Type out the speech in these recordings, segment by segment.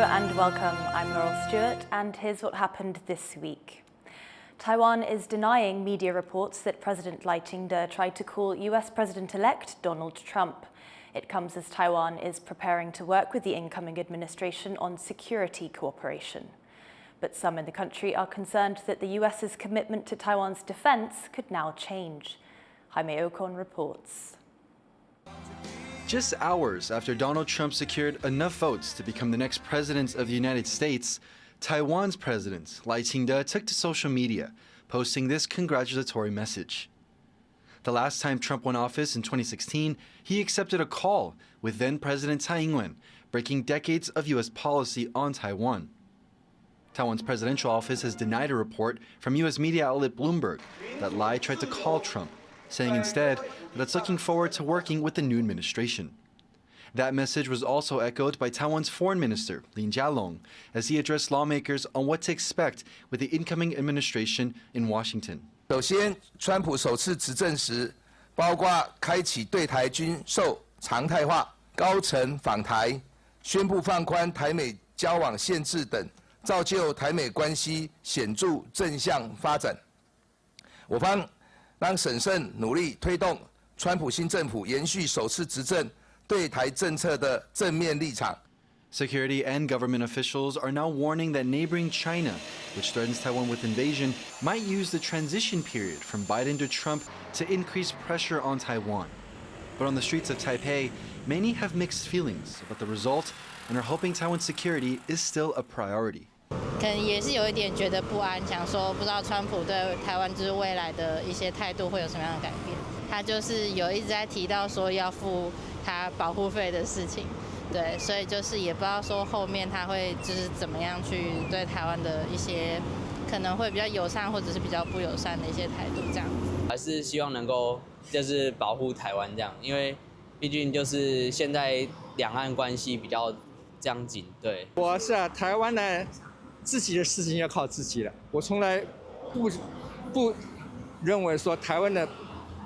and welcome. I'm Laurel Stewart, and here's what happened this week. Taiwan is denying media reports that President Lai Ching-te tried to call US President-elect Donald Trump. It comes as Taiwan is preparing to work with the incoming administration on security cooperation. But some in the country are concerned that the US's commitment to Taiwan's defense could now change. Jaime Ocon reports. Just hours after Donald Trump secured enough votes to become the next president of the United States, Taiwan's president, Lai Ching-te, took to social media, posting this congratulatory message. The last time Trump won office in 2016, he accepted a call with then-President Tsai Ing-wen, breaking decades of U.S. policy on Taiwan. Taiwan's presidential office has denied a report from U.S. media outlet Bloomberg that Lai tried to call Trump, saying instead that it's looking forward to working with the new administration. That message was also echoed by Taiwan's foreign minister, Lin Jialong, as he addressed lawmakers on what to expect with the incoming administration in Washington. 首先，川普首次执政时，包括开启对台军售常态化、高层访台、宣布放宽台美交往限制等，造就台美关系显著正向发展。我方让审慎努力推动川普新政府延续首次执政对台政策的正面立场。 Security and government officials are now warning that neighboring China, which threatens Taiwan with invasion, might use the transition period from Biden to Trump to increase pressure on Taiwan. But on the streets of Taipei, many have mixed feelings about the result and are hoping Taiwan's security is still a priority. 可能也是有一点觉得不安，想说不知道川普对台湾就是未来的一些态度会有什么样的改变。他就是有一直在提到说要付他保护费的事情。 对，所以就是也不知道说后面他会就是怎么样去对台湾的一些可能会比较友善或者是比较不友善的一些态度这样。还是希望能够就是保护台湾这样，因为毕竟就是现在两岸关系比较这样紧。对，我是台湾的自己的事情要靠自己了，我从来不认为说台湾的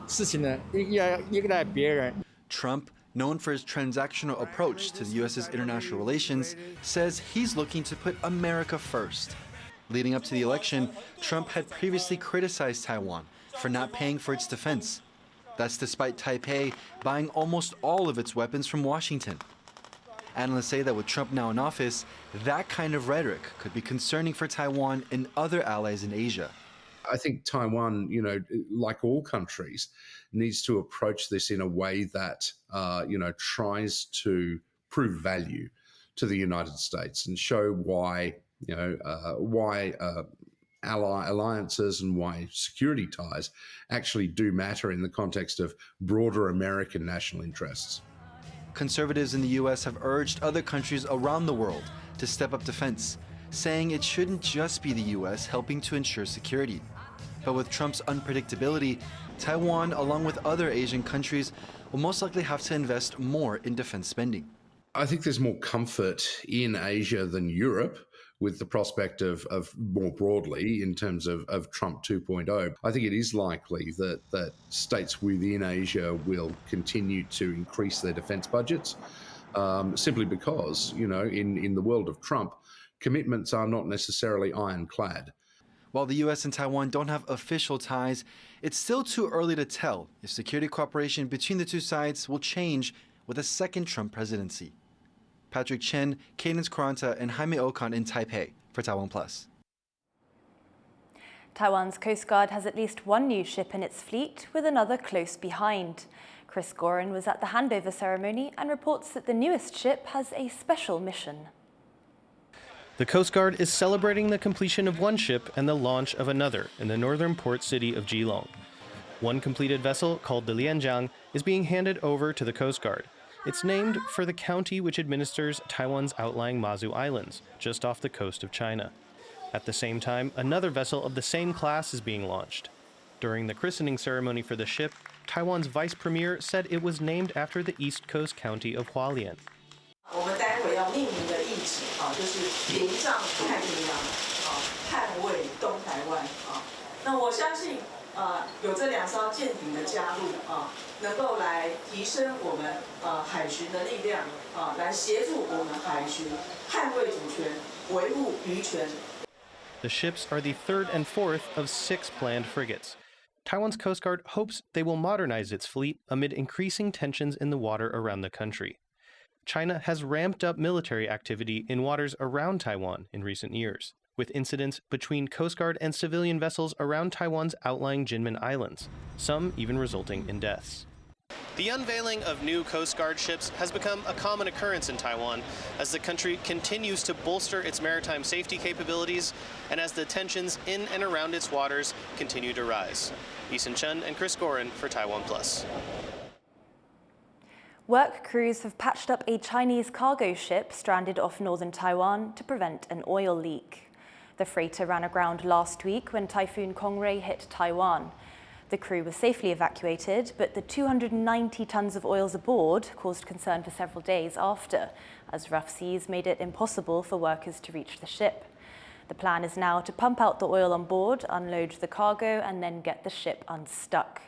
事情呢要依赖别人。Trump, known for his transactional approach to the U.S.'s international relations, says he's looking to put America first. Leading up to the election, Trump had previously criticized Taiwan for not paying for its defense. That's despite Taipei buying almost all of its weapons from Washington. Analysts say that with Trump now in office, that kind of rhetoric could be concerning for Taiwan and other allies in Asia. I think Taiwan, like all countries, needs to approach this in a way that, tries to prove value to the United States and show why alliances and why security ties actually do matter in the context of broader American national interests. Conservatives in the U.S. have urged other countries around the world to step up defense, saying it shouldn't just be the U.S. helping to ensure security. But with Trump's unpredictability, Taiwan, along with other Asian countries, will most likely have to invest more in defense spending. I think there's more comfort in Asia than Europe with the prospect of more broadly in terms of Trump 2.0. I think it is likely that states within Asia will continue to increase their defense budgets simply because, in the world of Trump, commitments are not necessarily ironclad. While the U.S. and Taiwan don't have official ties, it's still too early to tell if security cooperation between the two sides will change with a second Trump presidency. Patrick Chen, Cadence Quaranta, and Jaime Ocon in Taipei for TaiwanPlus. Taiwan's Coast Guard has at least one new ship in its fleet, with another close behind. Chris Gorin was at the handover ceremony and reports that the newest ship has a special mission. The Coast Guard is celebrating the completion of one ship and the launch of another in the northern port city of Keelung. One completed vessel, called the Lianjiang, is being handed over to the Coast Guard. It's named for the county which administers Taiwan's outlying Mazu Islands, just off the coast of China. At the same time, another vessel of the same class is being launched. During the christening ceremony for the ship, Taiwan's vice premier said it was named after the east coast county of Hualien. 我们待会要命名的意旨就是屏障太平洋，捍卫东台湾那我相信有这2艘舰艇的加入能够来提升我们海巡的力量来协助我们海巡捍卫主权、维护渔权。 The ships are the third and fourth of 6 planned frigates. Taiwan's Coast Guard hopes they will modernize its fleet amid increasing tensions in the water around the country. China has ramped up military activity in waters around Taiwan in recent years, with incidents between Coast Guard and civilian vessels around Taiwan's outlying Jinmen Islands, some even resulting in deaths. The unveiling of new Coast Guard ships has become a common occurrence in Taiwan as the country continues to bolster its maritime safety capabilities and as the tensions in and around its waters continue to rise. Eason Chen and Chris Gorin for TaiwanPlus. Work crews have patched up a Chinese cargo ship stranded off northern Taiwan to prevent an oil leak. The freighter ran aground last week when Typhoon Kongray hit Taiwan. The crew was safely evacuated, but the 290 tons of oils aboard caused concern for several days after, as rough seas made it impossible for workers to reach the ship. The plan is now to pump out the oil on board, unload the cargo, and then get the ship unstuck.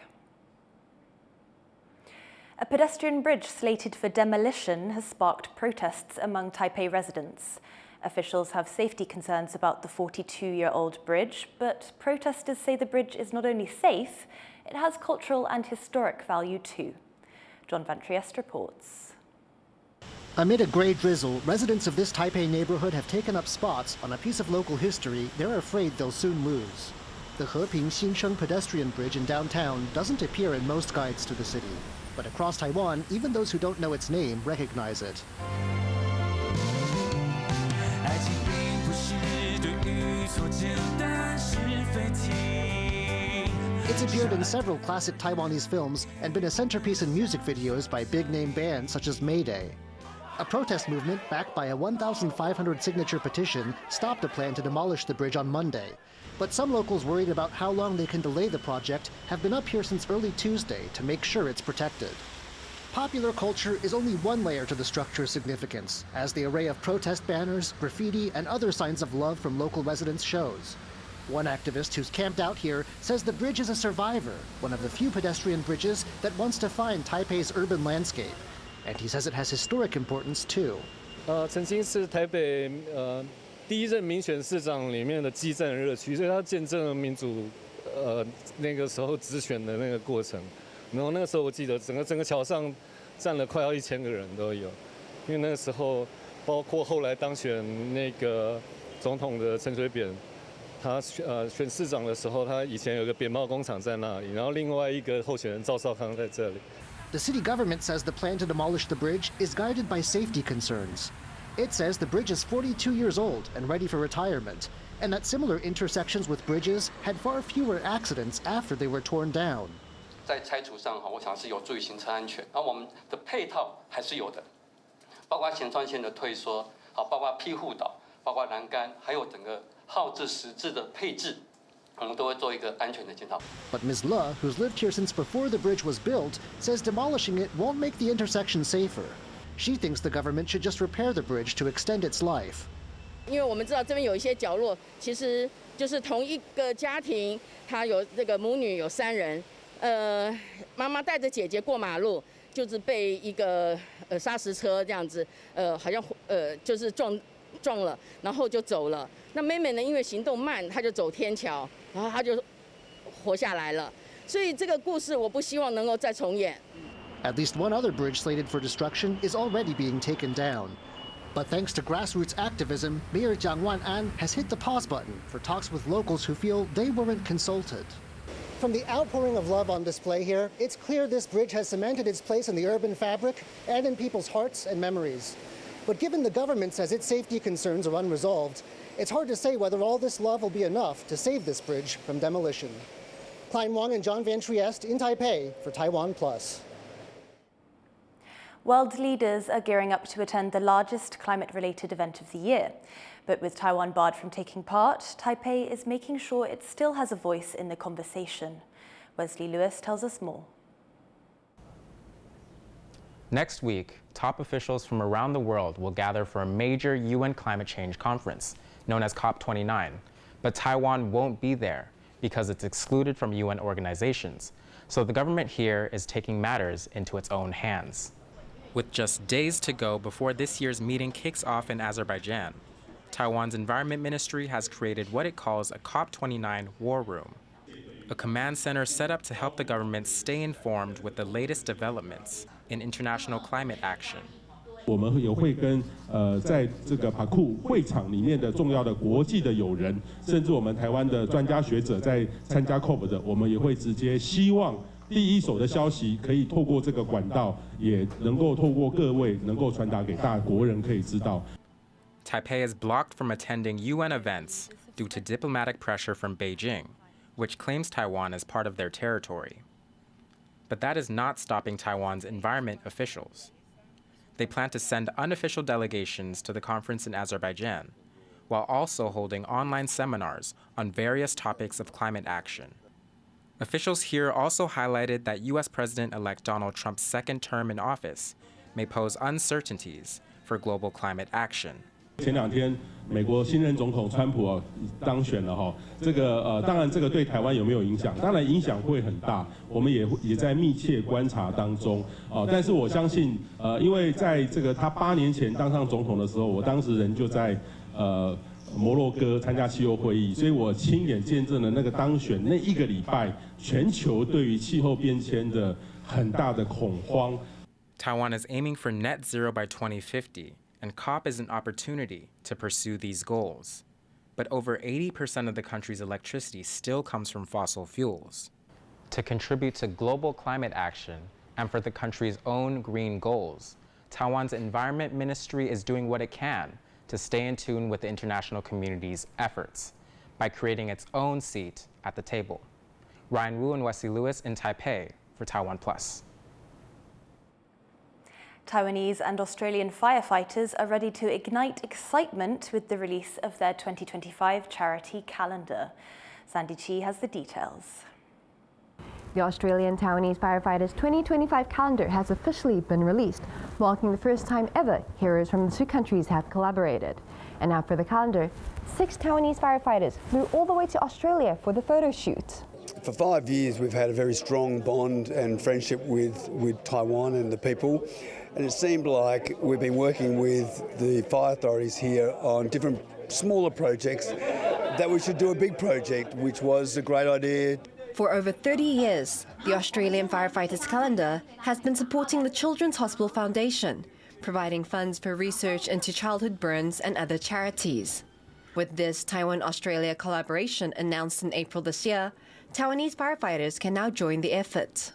A pedestrian bridge slated for demolition has sparked protests among Taipei residents. Officials have safety concerns about the 42-year-old bridge, but protesters say the bridge is not only safe, it has cultural and historic value too. John Van Trieste reports. Amid a grey drizzle, residents of this Taipei neighborhood have taken up spots on a piece of local history they're afraid they'll soon lose. The Heping Xinsheng pedestrian bridge in downtown doesn't appear in most guides to the city. But across Taiwan, even those who don't know its name recognize it. It's appeared in several classic Taiwanese films and been a centerpiece in music videos by big-name bands such as Mayday. A protest movement backed by a 1,500 signature petition stopped a plan to demolish the bridge on Monday. But some locals worried about how long they can delay the project have been up here since early Tuesday to make sure it's protected. Popular culture is only one layer to the structure's significance, as the array of protest banners, graffiti, and other signs of love from local residents shows. One activist who's camped out here says the bridge is a survivor, one of the few pedestrian bridges that wants to define Taipei's urban landscape. And he says it has historic importance too. 曾经是台北第一任民选市长里面的基站热区，所以它见证了民主那个时候直选的那个过程。然后那个时候我记得整个桥上站了快要1000个人都有，因为那个时候包括后来当选那个总统的陈水扁，他选市长的时候，他以前有个扁帽工厂在那里，然后另外一个候选人赵少康在这里。The city government says the plan to demolish the bridge is guided by safety concerns. It says the bridge is 42 years old and ready for retirement, and that similar intersections with bridges had far fewer accidents after they were torn down. 在拆除上我想是有助于行车安全，而我们的配套还是有的，包括前穿线的退缩，包括庇护岛，包括栏杆，还有整个号志实质的配置。 But Ms. Le, who's lived here since before the bridge was built, says demolishing it won't make the intersection safer. She thinks the government should just repair the bridge to extend its life. 因为我们知道这边有一些角落，其实就是同一个家庭，他有这个母女有3人，妈妈带着姐姐过马路，就是被一个砂石车这样子，好像就是撞了，然后就走了。那妹妹呢，因为行动慢，她就走天桥，然后她就活下来了。所以这个故事我不希望能够再重演。At least one other bridge slated for destruction is already being taken down. But thanks to grassroots activism, Mayor Jiang Wan-an has hit the pause button for talks with locals who feel they weren't consulted. From the outpouring of love on display here, it's clear this bridge has cemented its place in the urban fabric and in people's hearts and memories. But given the government says its safety concerns are unresolved, it's hard to say whether all this love will be enough to save this bridge from demolition. Klein Wang and John Van Trieste in Taipei for TaiwanPlus. World leaders are gearing up to attend the largest climate-related event of the year. But with Taiwan barred from taking part, Taipei is making sure it still has a voice in the conversation. Wesley Lewis tells us more. Next week, top officials from around the world will gather for a major UN climate change conference, known as COP29. But Taiwan won't be there. because it's excluded from UN organizations. So the government here is taking matters into its own hands. With just days to go before this year's meeting kicks off in Azerbaijan, Taiwan's Environment Ministry has created what it calls a COP29 War Room, a command center set up to help the government stay informed with the latest developments in international climate action. 我们也会跟在这个帕库会场里面的重要的国际的友人，甚至我们台湾的专家学者在参加 COP 的，我们也会直接希望第一手的消息可以透过这个管道，也能够透过各位能够传达给大国人可以知道。Taipei is blocked from attending UN events due to diplomatic pressure from Beijing, which claims Taiwan as part of their territory. But that is not stopping Taiwan's environment officials. They plan to send unofficial delegations to the conference in Azerbaijan, while also holding online seminars on various topics of climate action. Officials here also highlighted that U.S. President-elect Donald Trump's second term in office may pose uncertainties for global climate action. 前两天，美国新任总统川普当选了哈，这个当然这个对台湾有没有影响？当然影响会很大，我们也在密切观察当中但是我相信因为在这个他8年前当上总统的时候，我当时人就在摩洛哥参加气候会议，所以我亲眼见证了那个当选那1个礼拜，全球对于气候变迁的很大的恐慌。Taiwan is aiming for net zero by 2050. And COP is an opportunity to pursue these goals. But over 80% of the country's electricity still comes from fossil fuels. To contribute to global climate action and for the country's own green goals, Taiwan's Environment Ministry is doing what it can to stay in tune with the international community's efforts by creating its own seat at the table. Ryan Wu and Wesley Lewis in Taipei for TaiwanPlus. Taiwanese and Australian firefighters are ready to ignite excitement with the release of their 2025 charity calendar. Sandy Chi has the details. The Australian Taiwanese Firefighters 2025 calendar has officially been released, marking the first time ever heroes from the two countries have collaborated. And now for the calendar, 6 Taiwanese firefighters flew all the way to Australia for the photo shoot. For 5 years, we've had a very strong bond and friendship with Taiwan and the people. And it seemed like we've been working with the fire authorities here on different smaller projects, that we should do a big project, which was a great idea. For over 30 years, the Australian Firefighters calendar has been supporting the Children's Hospital Foundation, providing funds for research into childhood burns and other charities. With this Taiwan-Australia collaboration announced in April this year, Taiwanese firefighters can now join the effort.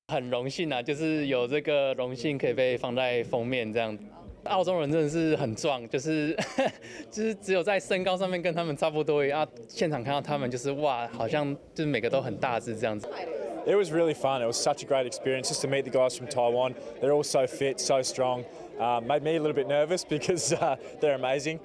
很荣幸啊，就是有这个荣幸可以被放在封面这样。澳洲人真的是很壮，就是只有在身高上面跟他们差不多啊。现场看到他们就是哇，好像就是每个都很大只这样子。It was really fun. It was such a great experience just to meet the guys from Taiwan. They're all so fit, so strong. Made me a little bit nervous because they're amazing.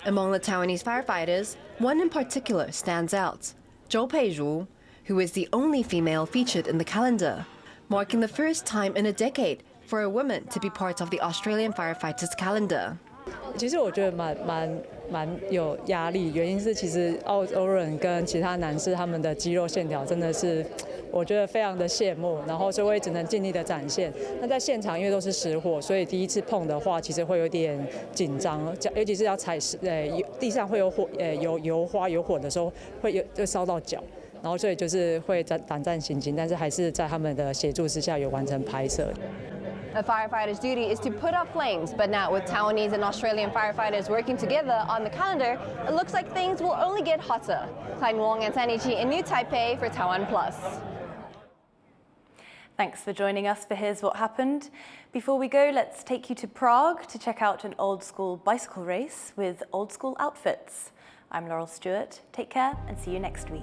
Among the Taiwanese firefighters, one in particular stands out, Zhou Peiru, who is the only female featured in the calendar, marking the first time in a decade for a woman to be part of the Australian Firefighters calendar. 其实我觉得蛮有压力，原因是其实澳洲人跟其他男士他们的肌肉线条真的是，我觉得非常的羡慕，然后所以我也只能尽力的展现。那在现场因为都是实火，所以第一次碰的话，其实会有点紧张，尤其是要踩地上会有火，有油花有火的时候会烧到脚。然后所以就是会胆战心惊，但是还是在他们的协助之下有完成拍摄。A firefighter's duty is to put out flames, but now with Taiwanese and Australian firefighters working together on the calendar, it looks like things will only get hotter. Klein Wong and Sandy Chi in New Taipei for TaiwanPlus. Thanks for joining us for Here's What Happened. Before we go, let's take you to Prague to check out an old-school bicycle race with old-school outfits. I'm Laurel Stewart. Take care and see you next week.